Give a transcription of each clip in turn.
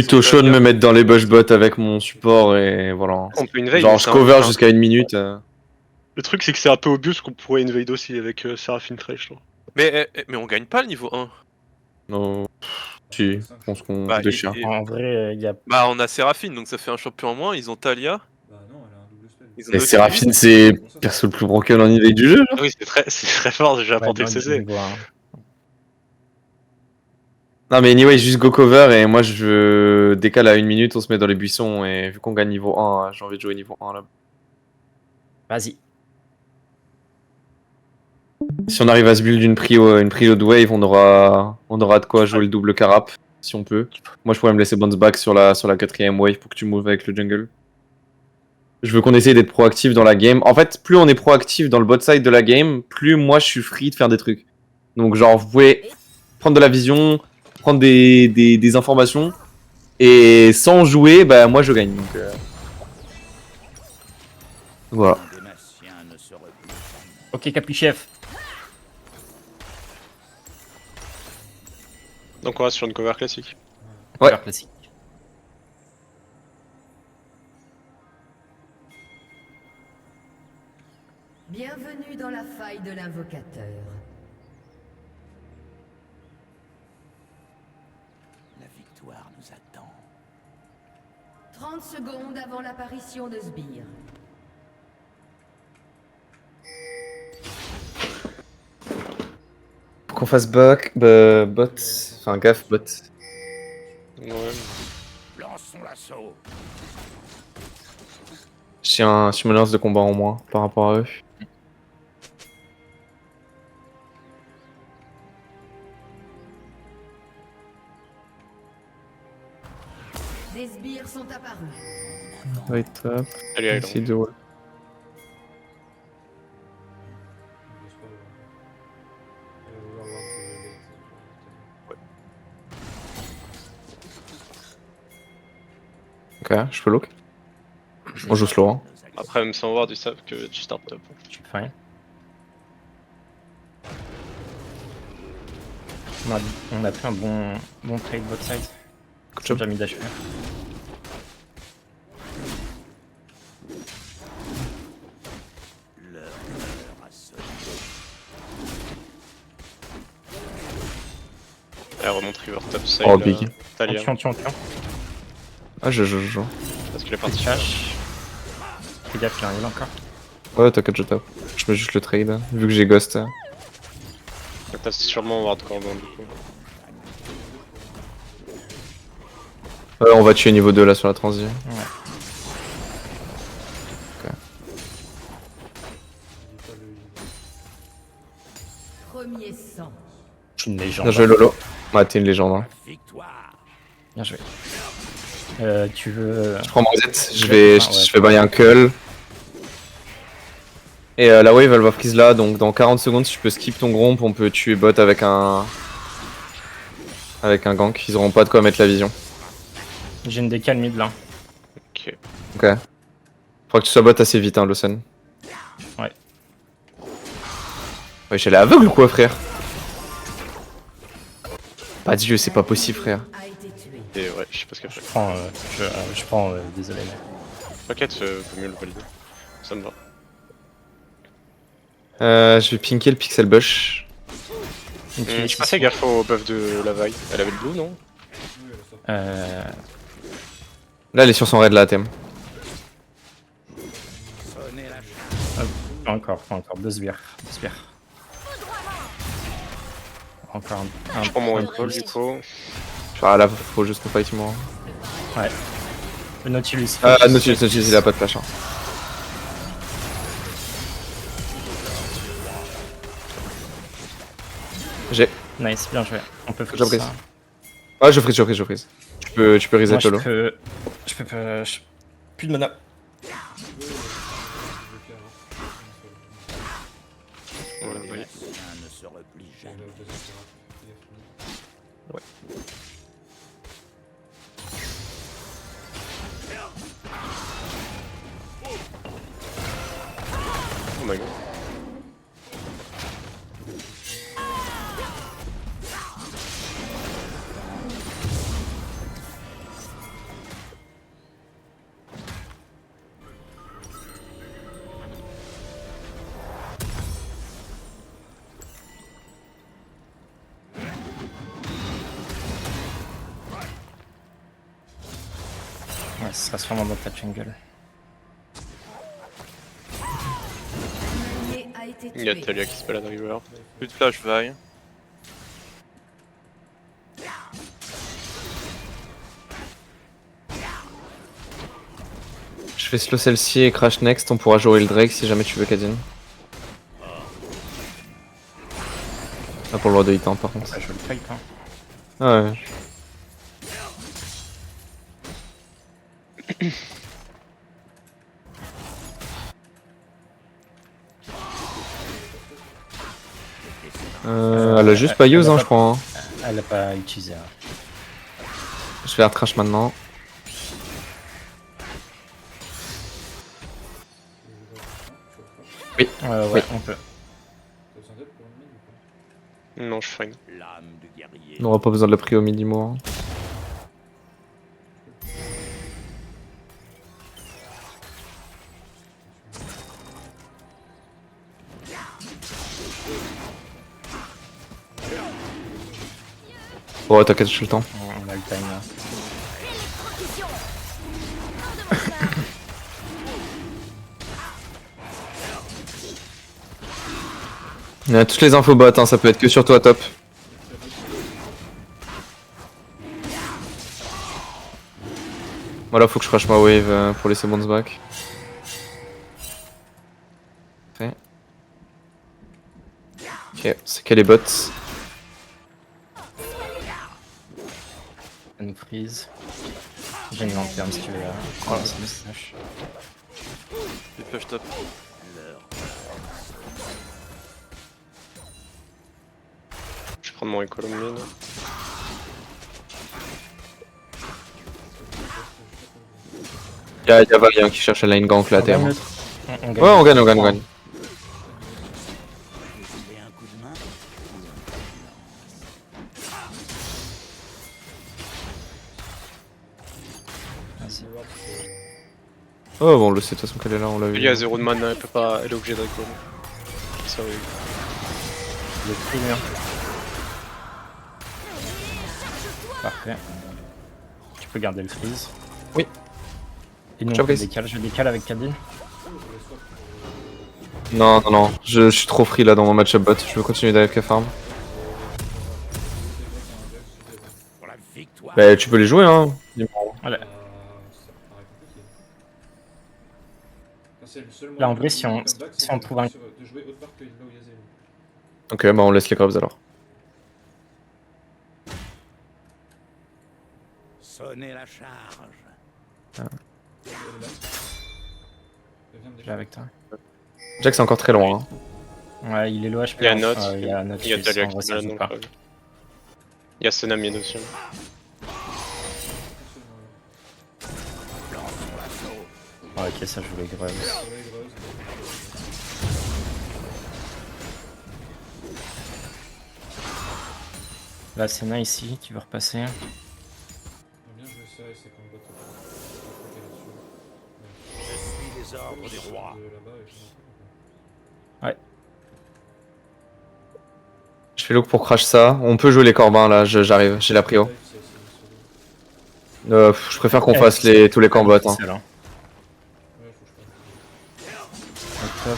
Plutôt chaud de me mettre dans les bush bots avec mon support et voilà. On peut invade. Genre je cover jusqu'à 1 minute. Le truc c'est que c'est un peu obvious qu'on pourrait invade aussi avec Seraphine Thresh. Mais on gagne pas le niveau 1. Non. Si, je pense qu'on déchire. En vrai, il y a. Bah on a Seraphine donc ça fait un champion en moins, ils ont Talia. Bah non, elle a un double spell. Ils ont Et Nautilus. Seraphine, c'est perso le plus broken en invade du jeu. Là. Ah oui, c'est très fort déjà à porter le CC. Non mais anyway, juste go cover et moi je décale à 1 minute, on se met dans les buissons et vu qu'on gagne niveau 1, j'ai envie de jouer niveau 1 là. Vas-y. Si on arrive à se build une preload wave, on aura de quoi jouer le double carap, si on peut. Moi je pourrais me laisser bounce back sur la 4ème wave pour que tu moves avec le jungle. Je veux qu'on essaye d'être proactif dans la game. En fait, plus on est proactif dans le bot side de la game, plus moi je suis free de faire des trucs. Donc genre vous pouvez prendre de la vision, prendre des informations, et sans jouer, bah moi je gagne. Donc, voilà. Ok, Capuchef. Donc on reste sur une cover classique. Ouais. Classique. Bienvenue dans la faille de l'invocateur. La victoire nous attend. 30 secondes avant l'apparition de Sbire. Faut qu'on fasse back, bot, enfin gaffe bot. Ouais. Lançons l'assaut. J'ai une menace de combat en moins par rapport à eux. Des sbires sont apparus. Ouais, top. Allez, allez. Essaye de wall. Ok, je peux look. On joue slow. Hein. Après, même sans voir, ils savent que tu start top. Je fais rien. On a pris un bon trade bot side. Good J'ai job. déjà mis d'HP. Elle remonte river top side. Oh, big. Talia. Tiens. Ah, je joue. Parce qu'il est parti. Cash. Fais gaffe, il y a un heal encore. Ouais, t'inquiète, je tape. Je mets juste le trade, vu que j'ai ghost. T'as sûrement ward cordon du coup. On va tuer niveau 2 là sur la transi. Ouais. Ok. Premier sang. Je suis une légende. Bien joué Lolo. Ouais, t'es une légende. Hein. Victoire. Bien joué. Tu veux. Je prends mon reset, je Ouais. vais bailler un cull. Et la wave elle va freeze là, donc dans 40 secondes si tu peux skip ton gromp, on peut tuer bot avec un gank, ils auront pas de quoi mettre la vision. J'ai une décale mid là. Ok. Ok. Faudra que tu sois bot assez vite hein, Lawson. Ouais. Ouais, j'allais aveugle ou quoi frère? Pas de dieu, c'est pas possible frère. A été tué. Et ouais, je sais pas ce qu'elle fait. Je prends, désolé. Mais... T'inquiète, vaut mieux le valider. Ça me va. Je vais pinker le pixel bush. Je passais gaffe au buff de la vaille. Elle avait le blue, non? Là elle est sur son raid là, thème. Pas encore. Deux sbires. Encore un. Je prends mon recall du coup. Genre là faut juste qu'on fight moi. Ouais. Le Nautilus. Nautilus il a pas de flash. Hein. J'ai. Nice, bien joué. On peut faire J'ai prise. ça. Ah je freeze. Tu peux reset Moi, Lolo. je peux pas. Plus de mana. Ouais. Rien ne se replie jamais. Oh my god. Ouais, ce sera sûrement dans ta jungle. Un allié a été Il y a tué. Talia qui se balade river. Plus de flash, vaille. Je fais slow celle-ci et crash next, on pourra jouer le Drake si jamais tu veux Kadin. Ah pour le droit de hit hein, par contre. Ça joue le fight, hein. Ah ouais. Elle a juste pas use hein, je crois. Hein. Elle a pas utilisé. Hein. Je vais la trash maintenant. Ouais, Oui. on peut. Non, je fine. L'âme du guerrier. On n'aura pas besoin de la prio au midi mois. Oh t'inquiète, je suis le temps. On a le time là. Il y a toutes les infos bot, hein, ça peut être que sur toi top. Voilà, faut que je crash ma wave pour laisser bounce back. Fait. Ok, c'est qu'elle est bot. Une freeze. J'ai une lanterne si tu veux. Voilà, c'est le slash. Plus de flash top. Je vais prendre mon écolo mid. Y'a Valiant qui cherche la line gank là à On terre. gagne Ouais, le truc. on gagne, on gagne, on gagne. Et un coup de main. Vas-y. Oh bon, on le sait de toute façon qu'elle est là, on l'a vu. Il y a 0 de mana, elle peut pas. Elle est obligée de recall. Ça oui. Il est très bien. Parfait. Tu peux garder le freeze. Oui. Et nous Ciao, on Chris. décale. Je décale avec Kadin. Non, non, non, je suis trop free là dans mon match-up bot, je veux continuer d'AFK farm. Pour la victoire. Bah tu peux les jouer hein. Voilà. Là, en vrai, si on trouve un- Ok, bah on laisse les grabs alors. Sonnez la charge. Je vais avec toi. Jack c'est encore très loin. Hein. Ouais, il est low HP. Il y a hein. Note. Il y a Note. Il y a Talia en qui vrai, se ça balade joue donc. pas. Il y a Senna mid aussi. Ouais, ok, ça joue les greuves. Là, c'est nice ici qui veut repasser. Je suis les ordres du roi. Je fais look pour crash ça. On peut jouer les corbins là, j'arrive, j'ai la prio. Je préfère qu'on fasse tous les combats. Hein. C'est là. Top.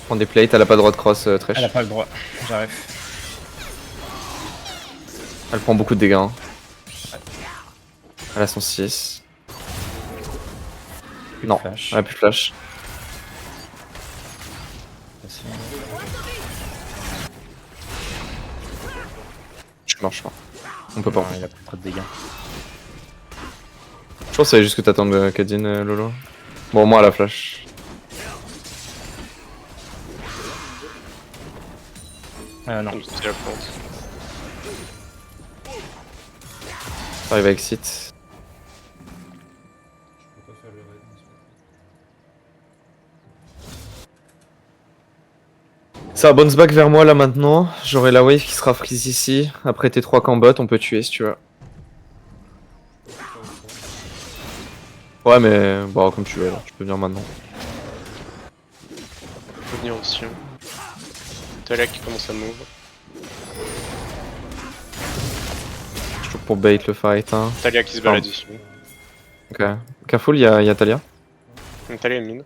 Prends des plates, elle a pas le droit de cross Thresh. Elle a pas le droit. J'arrive. Elle prend beaucoup de dégâts. Hein. Elle a son 6. Non, Flash. elle a plus de flash. Je marche pas. On peut pas. Non, il a plus trop de dégâts. Je pense que c'est juste que t'attends de Kadin, Lolo. Bon, moi, la flash. Non. C'est la plante. J'arrive à exit. Ça bounce back vers moi là maintenant. J'aurai la wave qui sera freeze ici. Après tes 3 combats, on peut tuer si tu veux. Ouais, mais bon, comme tu veux, là. Tu peux venir maintenant. Je peux venir aussi. Hein. Talia qui commence à move. Toujours pour bait le fight. Hein. Talia qui se balade ici. Ok. Careful, il y a Talia. Talia est mine.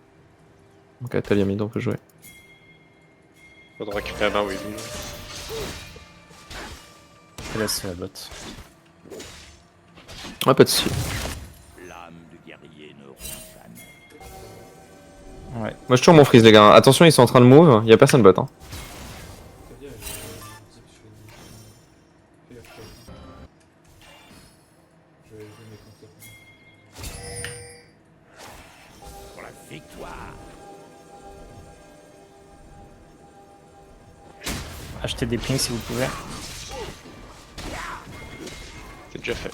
Ok, Talia mid, on peut jouer. Faudra récupérer la barre, oui. Je laisse la bot. Ouais, pas de soucis. L'âme du guerrier ne rompt jamais. Ouais. Moi, je toujours mon freeze, les gars. Attention, ils sont en train de move. Il y a personne bot. Hein. Pour la victoire. Achetez des pings si vous pouvez. C'est déjà fait.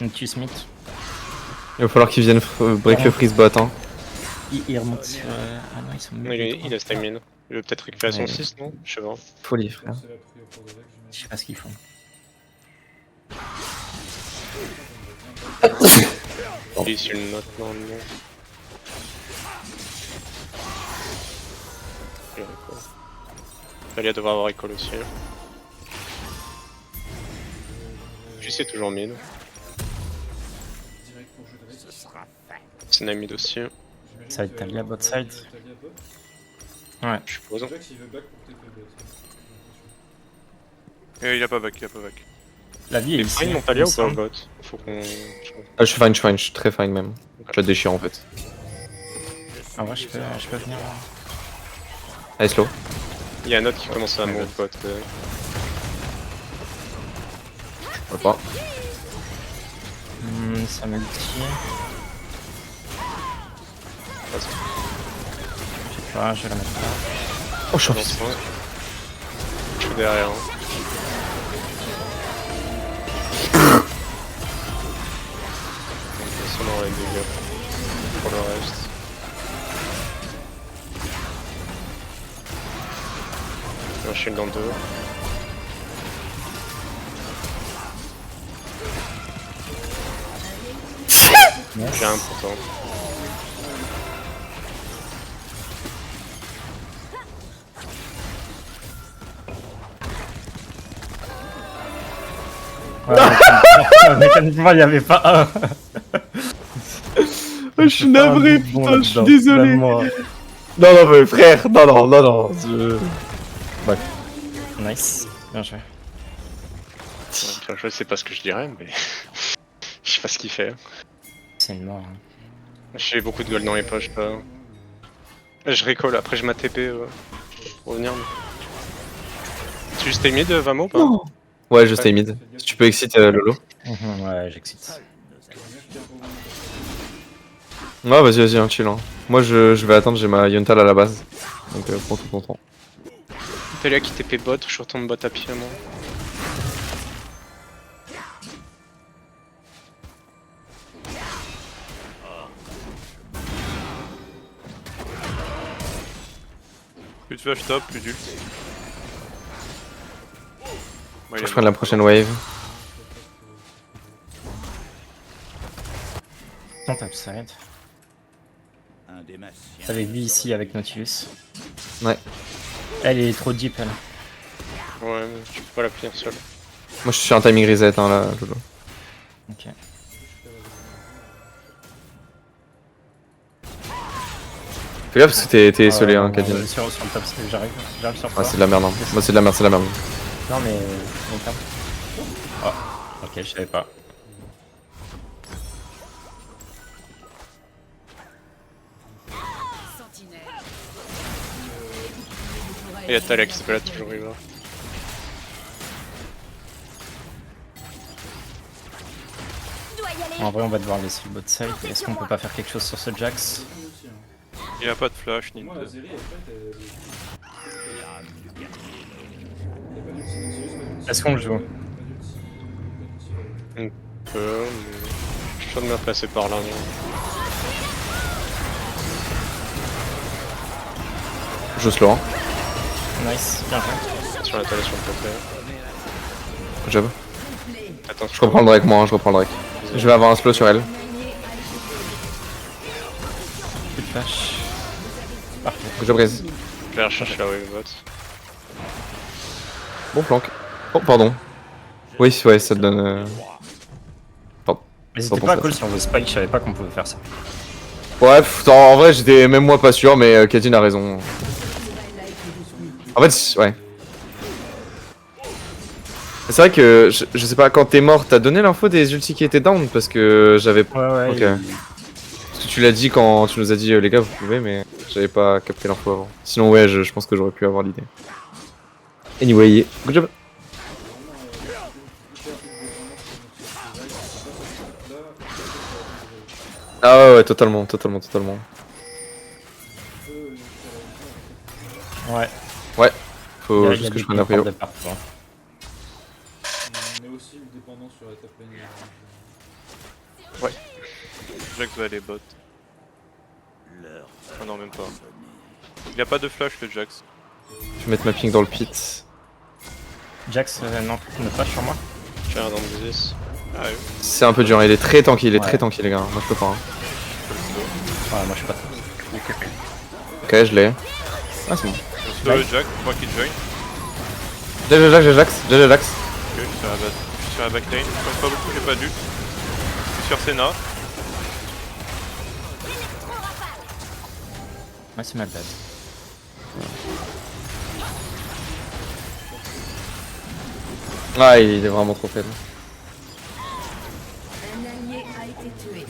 Une Smith. Il va falloir qu'ils viennent break le freeze bot. Hein. Il remonte sur. Ah non, ils sont mieux. Il a stack mine. Il veut peut-être récupérer son Ouais. 6, non? Je sais pas. Folie, frère. Je sais pas ce qu'ils font. Il est sur une note normalement. Il recall. Talia devrait avoir recall aussi. Tu sais toujours mine. Ce sera fait. C'est une mid aussi, Ça va être Talia bot side. Ouais. je suppose. Il a pas back, il a pas back. La vie est T'es ici. fine mon Talia ou pas ensemble. bot? Faut qu'on... Ah, je suis fine, je suis très fine même. Je la déchire en fait. En vrai, je peux venir. Allez, slow. Il y a un autre qui commence à move bot. Je peux pas. Ça me dit. Je sais pas, je vais la mettre là. Oh, je suis en Je freeze. suis derrière. Hein. On aura les dégâts pour le reste. Un shield dans 2. J'ai un pourtant. Ouais, mécaniquement, il n'y avait pas un. Je suis navré, Bon putain, je suis là-dedans, désolé. même moi. Non, non, mais frère, non. Nice, bien joué. Bien joué, c'est pas ce que je dirais, mais je sais pas ce qu'il fait. C'est une mort. Hein. J'ai beaucoup de gold dans les poches. Je récolle, après je m'ATP pour revenir. Tu juste mid, Vamo ou pas? Ouais, je stay mid. Si tu peux exit Lolo. Ouais, j'excite. Ouais, vas-y, hein, chill. Hein. Moi, je vais attendre, j'ai ma Yuntal à la base. Donc, prends tout ton temps. Talia qui TP bot, je retourne bot à pied moi. Plus de flash top, plus d'ult. Ouais, Faut que je prenne la prochaine wave. On tape side. Un dématien. Avec lui ici, avec Nautilus. Ouais. Elle est trop deep, elle. Ouais, mais je peux pas la finir seul. Moi, je suis en timing reset, hein, là, Lolo. Ok. Fais gaffe parce que t'es isolé, hein, Kadin. Sur le top, j'arrive sur toi. Ouais, c'est de la merde, hein. Moi, c'est de la merde. Non, mais. On tape. Oh, ok, je savais pas. Sentinelle. Et y'a Talia qui se balade toujours river. En vrai, on va devoir laisser le bot side. Est-ce qu'on peut pas faire quelque chose sur ce Jax? Il a pas de flash ni de. Est-ce qu'on le joue? Un peu, mais... Je suis de me passer par là. Non. Je slow, hein. Nice, bien fait. Sur la Talia sur le côté. Jab. Attends, Je reprends le Drake, moi, hein, je reprends le Drake. Je vais avoir un slow sur elle. Plus de flash. Parfait. Je brise. Je vais rechercher la wave bot. Bon flank. Oh, pardon. Oui, ouais, ça te donne. N'hésitez Sans pas à penser à call si on veut spike, je savais pas qu'on pouvait faire ça. Ouais, en vrai, j'étais même moi pas sûr, mais Kadin a raison. En fait, ouais. C'est vrai que je sais pas, quand t'es mort, t'as donné l'info des ultis qui étaient down parce que j'avais. Ouais, Ok. Parce que tu l'as dit quand tu nous as dit les gars, vous pouvez, mais j'avais pas capté l'info avant. Sinon, ouais, je pense que j'aurais pu avoir l'idée. Anyway, good job. Ah ouais, totalement. Ouais. Faut Il y a juste que des je prenne la points de prio. départ, tu vois. Mais aussi dépendant sur la top lane. Jax va aller bot. L'heure Ah non, même pas. Il a pas de flash le Jax. Je vais mettre ma ping dans le pit. Jax, non, ne pas sur moi. J'ai rien dans le 10. Ah ouais. C'est un peu dur, il est très tanky, Ouais. les gars. Moi je peux pas. Hein. Ouais, moi je suis pas. Ok, je l'ai. Ah, c'est bon. Slow Jax, moi qui join. Jax. Ok, je suis sur la backline. Je pense pas beaucoup, j'ai pas d'ult. Je suis sur Senna. Ouais, c'est mal bad. Ah, il est vraiment trop faible. Un allié a été tué.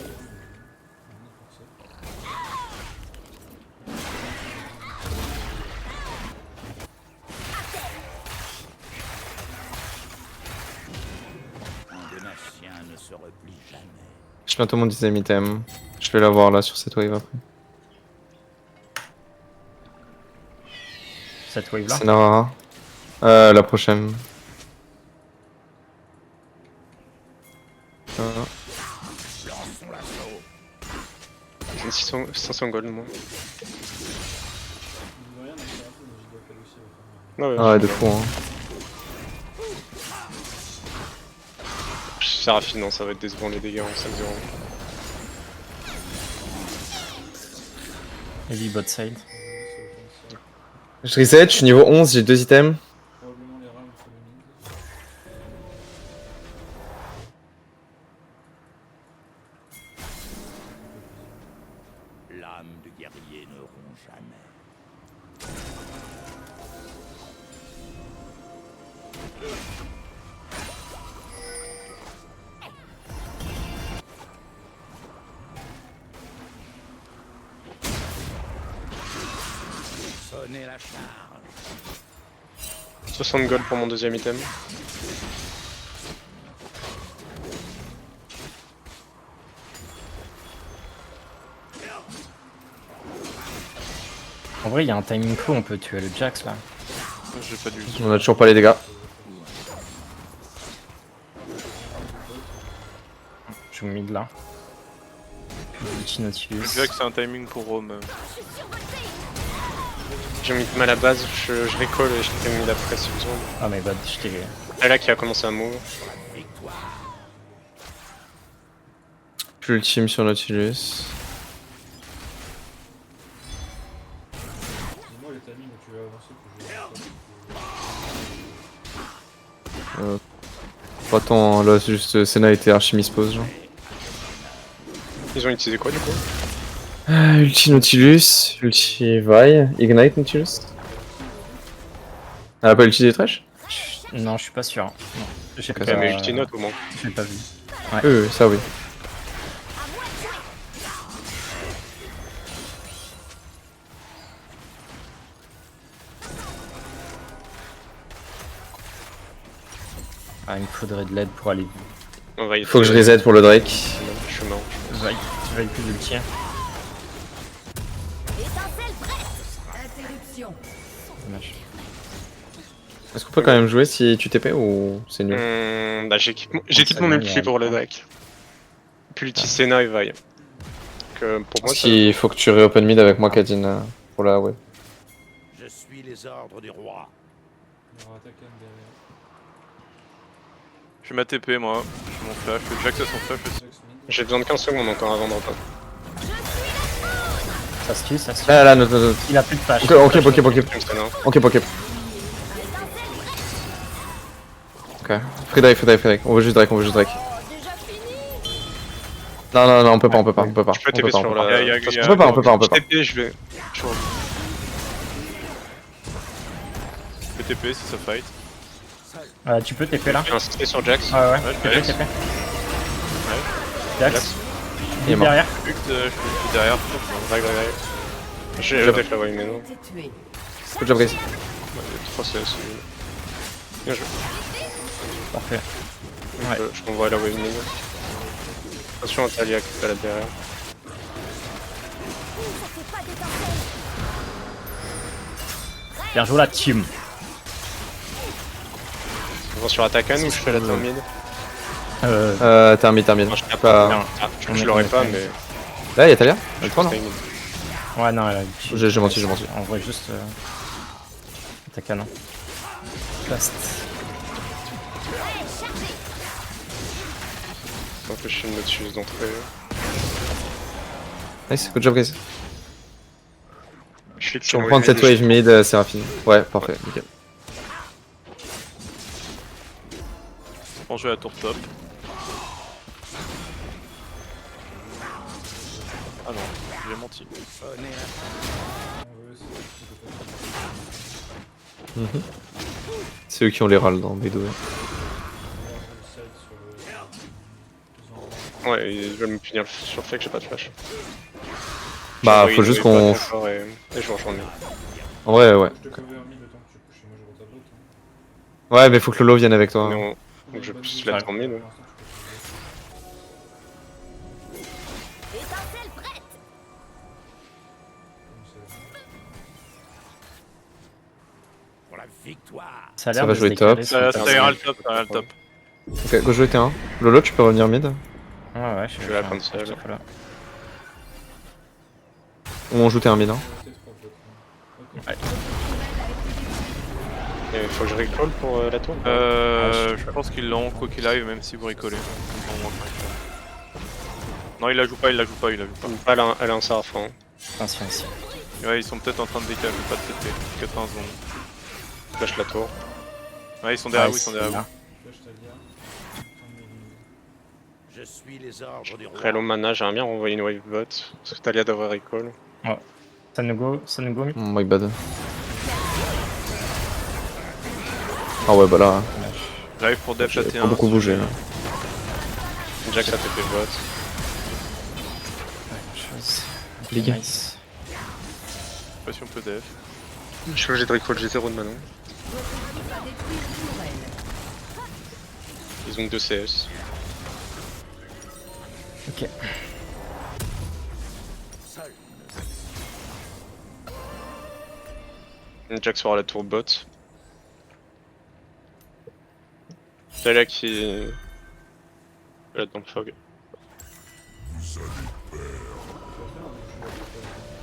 un dématien ne se replie jamais. J'ai bientôt mon 10ème item. Je vais l'avoir là sur cette wave après. Cette wave là. C'est Nara. La prochaine. Lançons l'assaut. J'ai 500 gold, moi. Non, ouais, Ah ouais, de fou hein. Seraphine, non, ça va être décevant les dégâts en 5-0. Heavy bot side. Je reset, je suis niveau 11, j'ai 2 items. Probablement les rames sur le mid. L'âme de guerrier ne rompt jamais. Sonnez la charge. 60 gold pour mon deuxième item. En vrai, il y a un timing clos, on peut tuer le Jax là. J'ai pas d'ult. On a toujours pas les dégâts. Je joue mid là. Ulti Nautilus. Le Jax c'est un timing pour Rome. J'ai mis mal à la base, je récolle et je t'ai mis la pression. Ah mais bad, je t'ai. Elle là qui a commencé à move. Je suis ultime sur Nautilus. Dis-moi les timings où tu veux avancer pour jouer. Pas tant, là c'est juste Senna était archi mispose genre. Ils ont utilisé quoi du coup? Ulti Nautilus, ulti Vi, Ignite Nautilus. Elle a pas ulti des trèches? Non, je suis pas sûr. Non, j'ai Ok, pas, Ça met ulti note au moins. j'ai pas vu. Oui, ça oui. Ah, il me faudrait de l'aide pour aller. On va y Faut que je reset pour le Drake. Je suis mort. Tu vas plus d'ulti. Interruption. Dommage. Est-ce qu'on peut quand même jouer si tu TP ou c'est nul? Bah j'équipe mon ulti pour le deck. Puis l'ulti Senna et Vi. Donc pour moi Parce qu'il faut que tu réopen mid avec moi Kadin pour la wave. Je suis les ordres du roi. On aura attaqué derrière. Je suis ma TP moi, j'ai mon flash, le Jax a son flash aussi. Jax mid. j'ai besoin de 15 secondes encore avant d'en pop. Ça se tue, ça se tue. Là, note. Il a plus de flash. Ok, Comme Senna. ok. Ok. Free Drake. On veut juste Drake. Non, on peut pas. Je peux TP sur la. Y a- On peut pas. Je TP, je vais. Je peux TP si ça fight. Tu peux TP là. Je vais insister sur Jax. Ouais, Ouais, TP, Jax. TP. Jax. Il est mort. Derrière. Je suis derrière. Drag. J'ai def la wave, mais non. Été tué. Good job, guys. Ouais, 3 CS. Bien joué. Parfait. Donc, je t'envoie la wave mid. Attention à Talia qui est là derrière. Bien joué la team. On va sur Attacan ou je fais la turn mid? Termine. Non, je tape Pas- pas. Je l'aurais pas, mais. Là, y'a Talia? Elle prend, non? Stay mid. Ouais, non, elle a. J'ai menti. On voit juste. Ta canon. Blast. Faut que je filme dessus d'entrée. Nice, good job, guys. Je flippe Si sur on prend cette wave mid, c'est rapide. Ouais, parfait, nickel. On joue à la tour top. Ah non, j'ai menti. C'est eux qui ont les râles dans B2. Ouais, ils veulent me punir sur le fait que j'ai pas de flash. Bah, J'ai faut envoyé juste une qu'on. wave fort et je vous rejoins mid. En vrai, ouais. Je te cover un mid le temps que tu pushes et moi je retape l'autre. Ouais, mais faut que Lolo vienne avec toi. Mais donc je pousse la turn mid. Pour l'instant, tu peux poser. Pour la victoire. Ça a Ça l'air va de jouer se décaler top. sur le Ça terrain. ira le top, ça ira le top. Ok, go jouer T1. Lolo, tu peux revenir mid. Ouais, Je vais la prendre seule. Là. Ou on joue T1 mid. Hein. Il faut que je recall pour la tour. Je pense qu'ils l'ont quoi qu'il arrive, même si vous bricolez. Non, il la joue pas. Elle a un Seraphon. Attention ici. Ouais, ils sont peut-être en train de décaler, pas de TP. 80 secondes. Flash la tour. Ouais, ils sont derrière Ouais, vous, ils sont c'est derrière là. Flash Talia. Je suis les ordres du roi. Après, low mana, j'aimerais bien renvoyer une wave bot. Parce que Talia devrait recall. Ça nous go mid. Oh my bad. Ah ouais, bah là, vous. J'arrive pour def j'ai la pas T1. beaucoup bougé là. Jax a TP bot. Chose. Ligue. Nice. Je sais pas si on peut def. Je suis obligé de recall, j'ai 0 de mana. Ils ont 2 CS. Ok. Jax aura la tour bot. Talia qui. Là dans le fog.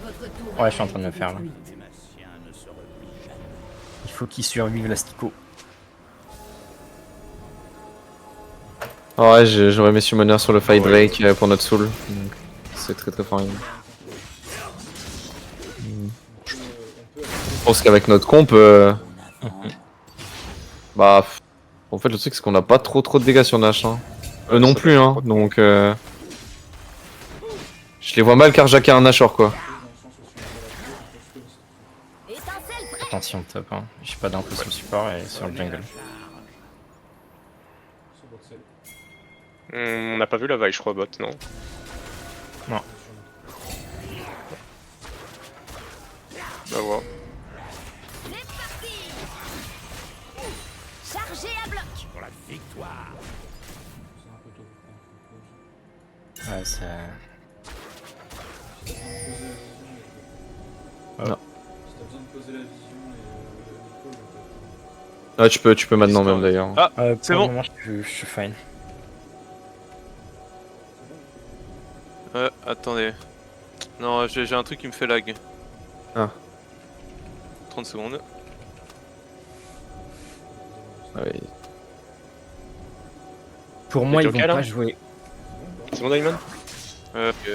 Votre tour Ouais, je suis en train de le faire là. détruite. Les Dématiens ne se replient jamais. Il faut qu'il survive l'Astico. Ah ouais, j'aurais mis Summoner sur le fight Drake pour notre soul. Donc, c'est très fort. Je pense qu'avec notre comp, bah, en fait le truc c'est qu'on a pas trop de dégâts sur Nash. Hein. Eux non plus, hein. Donc, je les vois mal carjacker un Nashor quoi. Attention top. Hein. J'ai pas d'un coup sur le support et sur le jungle. Sur votre selle. On n'a pas vu la vaille, je crois, bot, non? Bah voilà. Chargé à bloc. Pour la victoire. C'est un peu tôt pour prendre. Ouais, c'est. Si t'as Non. besoin de poser la vision et le call, Ah, tu peux maintenant même d'ailleurs. Ah, Pour c'est le bon. moment, je suis fine. Attendez. Non, j'ai un truc qui me fait lag. Ah. 30 secondes. Ah oui. Pour moi, Et ils vont Joker, pas hein. jouer. C'est bon, Diamond? Ok.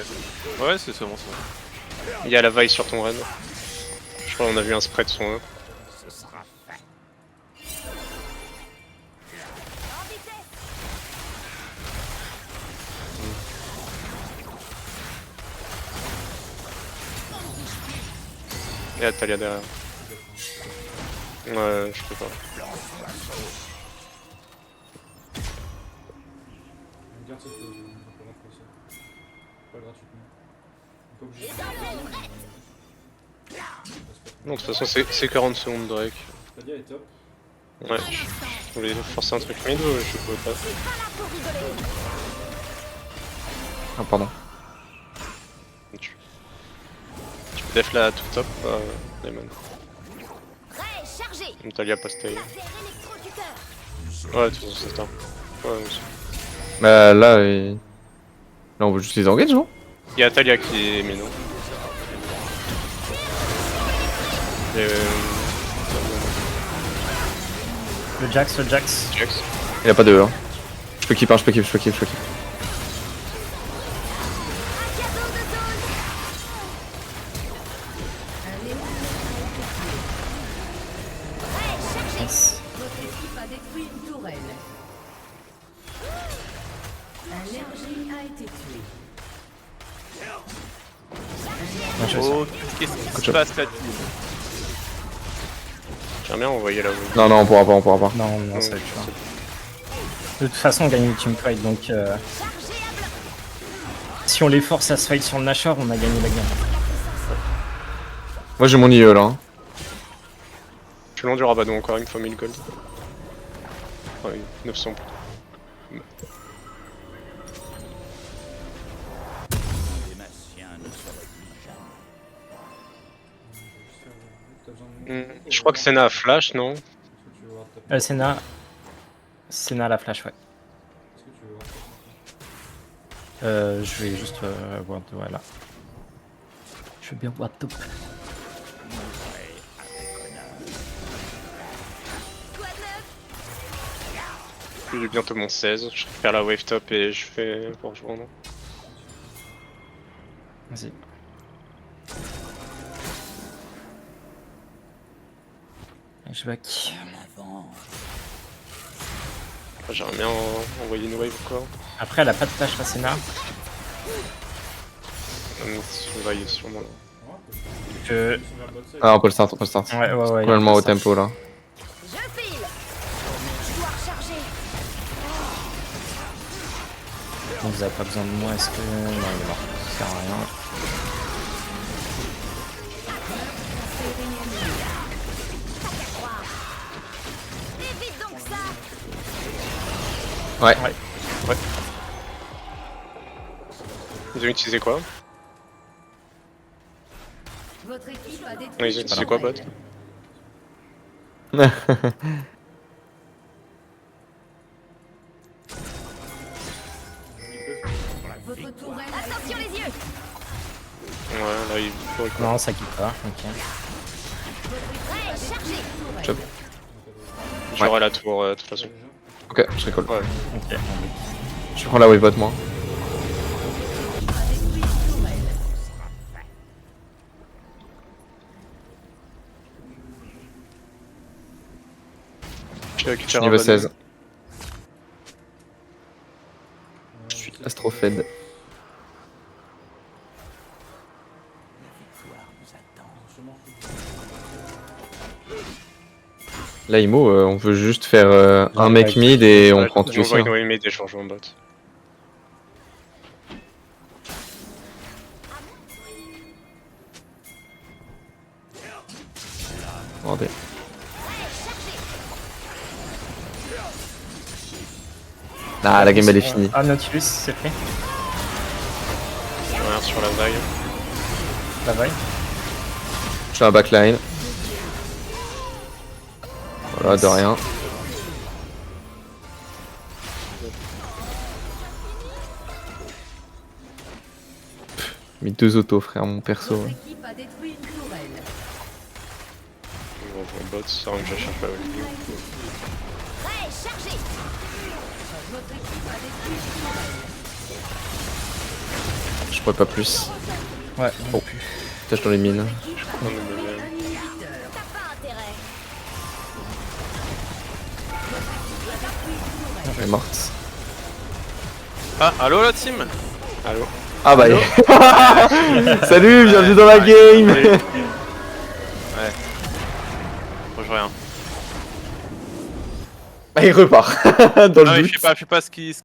Ouais, c'est bon. Il y a la vaille sur ton raid. Je crois qu'on a vu un spread sur eux. Ce sera fait. Et Atalia derrière. Ouais, je peux pas. Garde cette pause, on peut rentrer ça. Pas gratuitement. On est pas obligé Non, de toute façon, c'est 40 secondes Drake. Stadia est top. Ouais, je voulais forcer un truc mid ou je pouvais pas. Ah, pardon. Tu peux def là tout top, Lemon. Talia pas stay. Ouais, de toute façon, c'est ça. Ouais, Bah là, là on veut juste les engage, non? il y a Talia qui est mid. Et Le Jax, Jax. Il a pas de E. Hein. Je peux keep, hein, je peux keep. Nice. Votre équipe a détruit une tourelle. Un énergie a été tué. Oh, qu'est-ce qui se passe là-dessus? J'aimerais bien envoyer là. Non, on pourra pas. Non, ça va être chaud. De toute façon, on gagne une teamfight, donc si on les force à se fight sur le Nashor, on a gagné la game. Moi j'ai mon IE là. Hein. Je suis loin du Rabadon encore, il me faut 1000 gold. Ouais, 900 plutôt. Les Massiens ne seraient plus jamais. T'as besoin de moi. Je crois que Senna a flash, non? Est-ce que tu veux voir ta Senna la flash, ouais. Est-ce que tu veux voir ta Je vais juste voir, voilà. Je veux bien voir top. J'ai bientôt mon 16, je récupère la wave top et je fais pour rejoindre. Vas-y. Je back. J'aimerais bien envoyer une wave quoi. Après, elle a pas de flash, la Senna. On va y sûrement là. Je... Ah, on peut le start. Ouais. Complètement au tempo là. Vous avez pas besoin de moi, est-ce que... Non, il est mort. Ça sert à rien. Ouais. Ils ont utilisé quoi? Votre équipe a détruit Ils ont utilisé quoi bot? Votre tourelle a Attention les yeux. Ouais, là il faut Non, ça quitte pas, ok. Chop. J'aurai la tour de toute façon. Ok, je récolte. Ouais. Ok, Je prends la wave bot moi. Je Je suis niveau 16. Je suis astrofed. Là, Imo, on veut juste faire un mec mid et on prend tout aussi. J'envoie une Hein. wave mid et je rejoins bot. Regardez. Ah, la game elle est finie. Ah, Nautilus, c'est fait. Je regarde sur la vague. La vaille. Je suis un backline. Voilà, de rien. Mis 2 autos, frère, mon perso. Votre équipe a détruit une tourelle. Je rejoins bot, ça rend que je cherche la wave. Votre équipe a détruit une tourelle. Je pourrais pas plus. Ouais, Oh. Tâche dans les mines. Un inhibiteur. Elle est morte. Ah, allo la team? Allo? Ah bah. Salut, bienvenue dans la game. change rien. Bah, il repart. Dans le Ah oui, doute. je sais pas ce qui